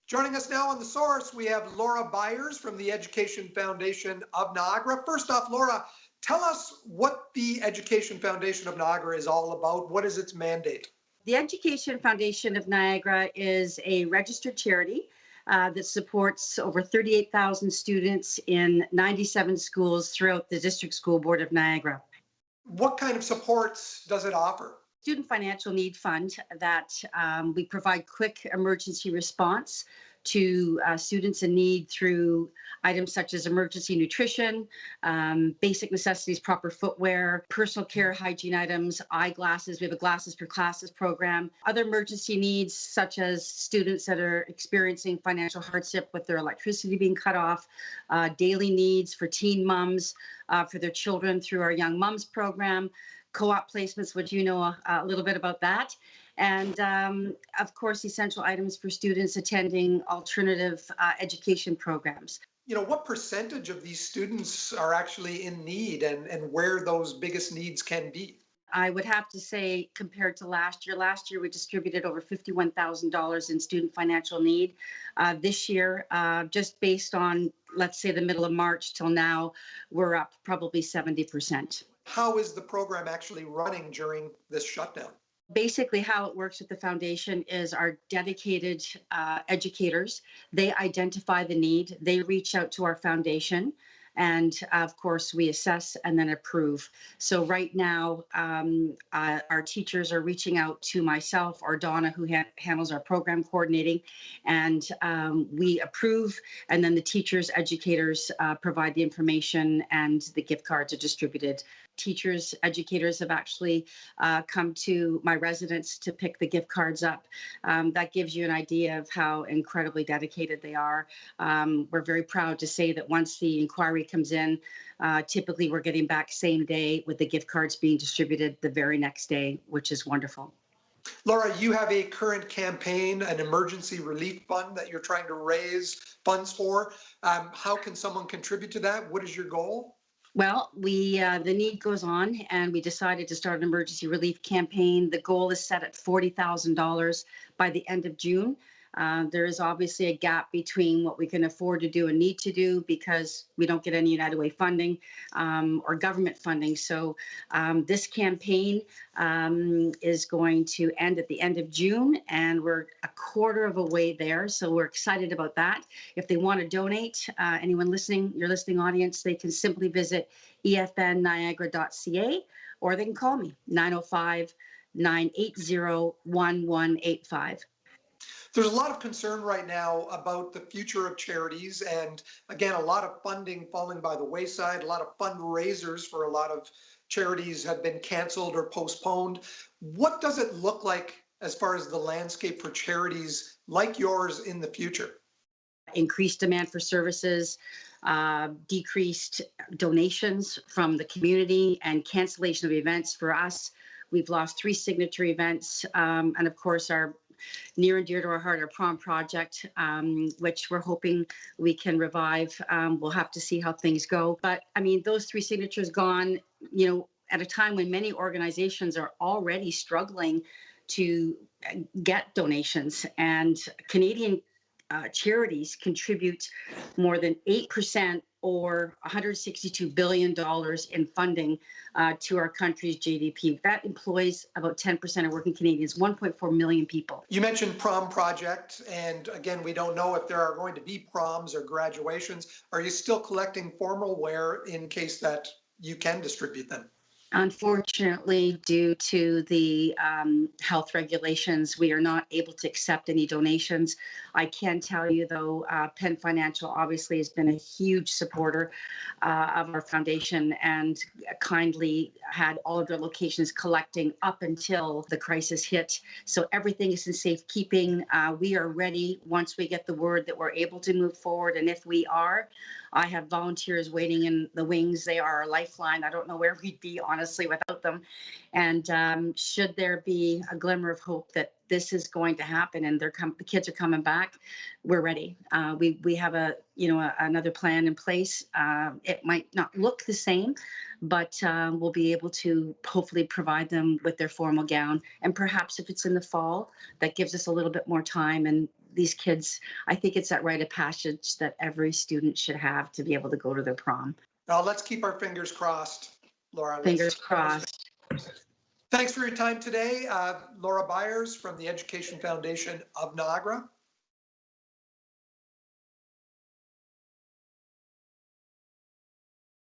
Joining us now on The Source, we have Laura Byers from the Education Foundation of Niagara. First off, Laura, tell us what the Education Foundation of Niagara is all about. What is its mandate? The Education Foundation of Niagara is a registered charity that supports over 38,000 students in 97 schools throughout the District School Board of Niagara. What kind of supports does it offer? Student Financial Need Fund that we provide quick emergency response to students in need through items such as emergency nutrition, basic necessities, proper footwear, personal care, hygiene items, eyeglasses. We have a Glasses for Classes program. Other emergency needs such as students that are experiencing financial hardship with their electricity being cut off, daily needs for teen moms, for their children through our Young Moms program, co-op placements, which you know a little bit about that. And of course, essential items for students attending alternative education programs. What percentage of these students are actually in need and where those biggest needs can be? I would have to say, compared to last year we distributed over $51,000 in student financial need. This year, just based on, let's say, the middle of March till now, we're up probably 70%. How is the program actually running during this shutdown? Basically, how it works with the foundation is our dedicated educators. They identify the need. They reach out to our foundation. And of course, we assess and then approve. So right now, our teachers are reaching out to myself or Donna, who handles our program coordinating, and we approve. And then the teachers, educators provide the information, and the gift cards are distributed. Teachers, educators have actually come to my residence to pick the gift cards up. That gives you an idea of how incredibly dedicated they are. We're very proud to say that once the inquiry comes in, typically we're getting back same day with the gift cards being distributed the very next day, which is wonderful. Laura, you have a current campaign, an emergency relief fund that you're trying to raise funds for. How can someone contribute to that? What is your goal? Well, the need goes on, and we decided to start an emergency relief campaign. The goal is set at $40,000 by the end of June. There is obviously a gap between what we can afford to do and need to do because we don't get any United Way funding or government funding. So this campaign is going to end at the end of June, and we're a quarter of a way there. So we're excited about that. If they want to donate, anyone listening, your listening audience, they can simply visit efnniagara.ca, or they can call me 905-980-1185. There's a lot of concern right now about the future of charities, and again, a lot of funding falling by the wayside. A lot of fundraisers for a lot of charities have been canceled or postponed. What does it look like as far as the landscape for charities like yours in the future? Increased demand for services, decreased donations from the community, and cancellation of events for us. We've lost 3 signature events, and of course our near and dear to our heart, our prom project, which we're hoping we can revive. We'll have to see how things go. But I mean, those 3 signatures gone, at a time when many organizations are already struggling to get donations, and Canadian charities contribute more than 8% or $162 billion in funding to our country's GDP. That employs about 10% of working Canadians, 1.4 million people. You mentioned prom project, and again, we don't know if there are going to be proms or graduations. Are you still collecting formal wear in case that you can distribute them? Unfortunately, due to the health regulations, we are not able to accept any donations. I can tell you, though, Penn Financial obviously has been a huge supporter of our foundation and kindly had all of their locations collecting up until the crisis hit. So everything is in safekeeping. We are ready once we get the word that we're able to move forward. And if we are, I have volunteers waiting in the wings. They are our lifeline. I don't know where we'd be, honestly, without them. And should there be a glimmer of hope that this is going to happen and the kids are coming back, we're ready. We have another plan in place. It might not look the same, but we'll be able to hopefully provide them with their formal gown. And perhaps if it's in the fall, that gives us a little bit more time, and these kids, I think it's that rite of passage that every student should have to be able to go to their prom. Now, let's keep our fingers crossed, Laura. Fingers crossed. Thanks for your time today. Laura Byers from the Education Foundation of Niagara.